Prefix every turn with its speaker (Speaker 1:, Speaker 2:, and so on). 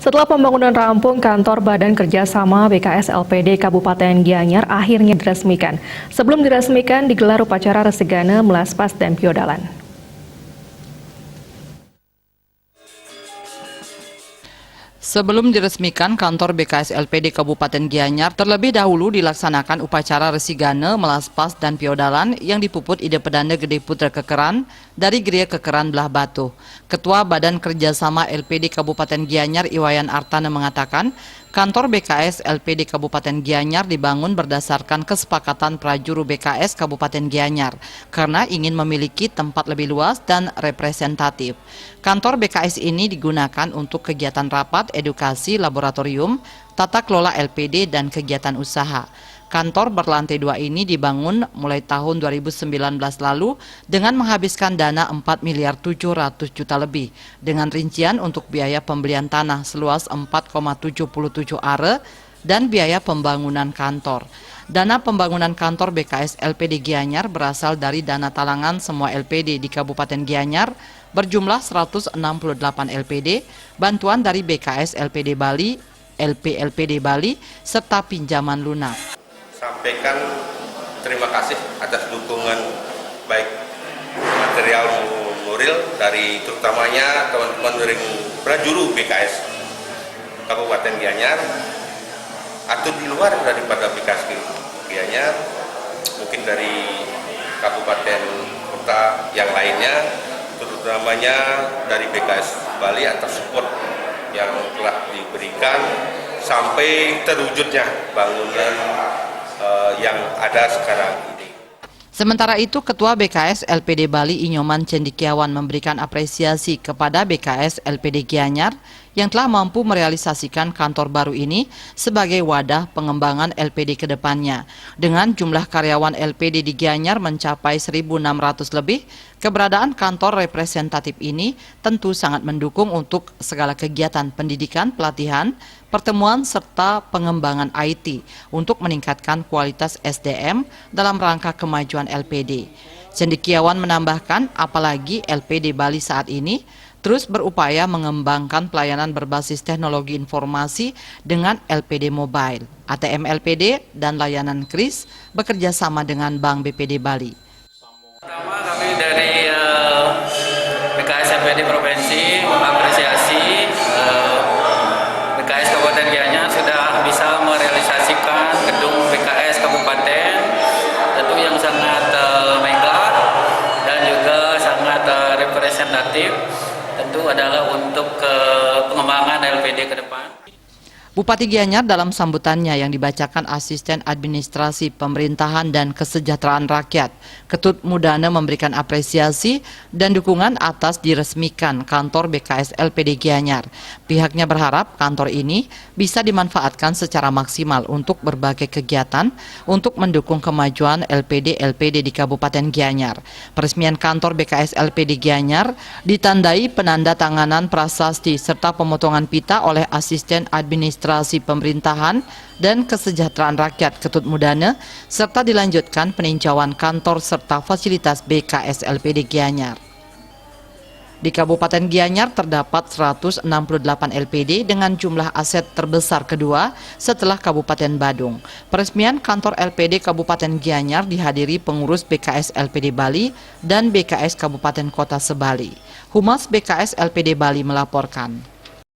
Speaker 1: Setelah pembangunan rampung, kantor Badan Kerjasama BKS LPD Kabupaten Gianyar akhirnya diresmikan. Sebelum diresmikan, digelar upacara Resigana, Melaspas, dan Piodalan.
Speaker 2: Sebelum diresmikan, kantor BKS LPD Kabupaten Gianyar terlebih dahulu dilaksanakan upacara Resigana, Melaspas, dan Piodalan yang dipuput Ide Pedanda Gede Putra Kekeran dari Geria Kekeran Belah Batu. Ketua Badan Kerjasama LPD Kabupaten Gianyar Iwayan Artana mengatakan, kantor BKS LPD Kabupaten Gianyar dibangun berdasarkan kesepakatan prajuru BKS Kabupaten Gianyar karena ingin memiliki tempat lebih luas dan representatif. Kantor BKS ini digunakan untuk kegiatan rapat, edukasi, laboratorium, tata kelola LPD, dan kegiatan usaha. Kantor berlantai 2 ini dibangun mulai tahun 2019 lalu dengan menghabiskan dana 4.700 juta lebih dengan rincian untuk biaya pembelian tanah seluas 4,77 are dan biaya pembangunan kantor. Dana pembangunan kantor BKS LPD Gianyar berasal dari dana talangan semua LPD di Kabupaten Gianyar berjumlah 168 LPD, bantuan dari BKS LPD Bali, LPD Bali, serta pinjaman lunak.
Speaker 3: Sampaikan terima kasih atas dukungan baik material moral dari terutamanya teman-teman dari prajuru BKS Kabupaten Gianyar atau di luar daripada BKS Gianyar, mungkin dari kabupaten kota yang lainnya, terutamanya dari BKS Bali atas support yang telah diberikan sampai terwujudnya bangunan yang ada sekarang ini.
Speaker 2: Sementara itu, Ketua BKS LPD Bali Inyoman Cendikiawan memberikan apresiasi kepada BKS LPD Gianyar yang telah mampu merealisasikan kantor baru ini sebagai wadah pengembangan LPD ke depannya. Dengan jumlah karyawan LPD di Gianyar mencapai 1.600 lebih, keberadaan kantor representatif ini tentu sangat mendukung untuk segala kegiatan pendidikan, pelatihan, pertemuan, serta pengembangan IT untuk meningkatkan kualitas SDM dalam rangka kemajuan LPD. Cendikiawan menambahkan, apalagi LPD Bali saat ini terus berupaya mengembangkan pelayanan berbasis teknologi informasi dengan LPD Mobile, ATM LPD, dan layanan KRIS bekerja sama dengan Bank BPD Bali.
Speaker 4: Pertama, kami dari BKS LPD Provinsi mengapresiasi BKS Kabupaten Gianyar sudah bisa merealisasikan gedung BKS Kabupaten, tentu yang sangat megah dan juga sangat representatif. Tentu adalah untuk pengembangan LPD ke depan.
Speaker 2: Bupati Gianyar dalam sambutannya yang dibacakan Asisten Administrasi Pemerintahan dan Kesejahteraan Rakyat, Ketut Mudana memberikan apresiasi dan dukungan atas diresmikan kantor BKS LPD Gianyar. Pihaknya berharap kantor ini bisa dimanfaatkan secara maksimal untuk berbagai kegiatan untuk mendukung kemajuan LPD di Kabupaten Gianyar. Peresmian kantor BKS LPD Gianyar ditandai penanda tanganan prasasti serta pemotongan pita oleh Asisten Administrasi Pemerintahan dan Kesejahteraan Rakyat Ketut Mudana, serta dilanjutkan peninjauan kantor serta fasilitas BKS LPD Gianyar. Di Kabupaten Gianyar terdapat 168 LPD dengan jumlah aset terbesar kedua setelah Kabupaten Badung. Peresmian kantor LPD Kabupaten Gianyar dihadiri pengurus BKS LPD Bali dan BKS Kabupaten Kota Sebali. Humas BKS LPD Bali melaporkan.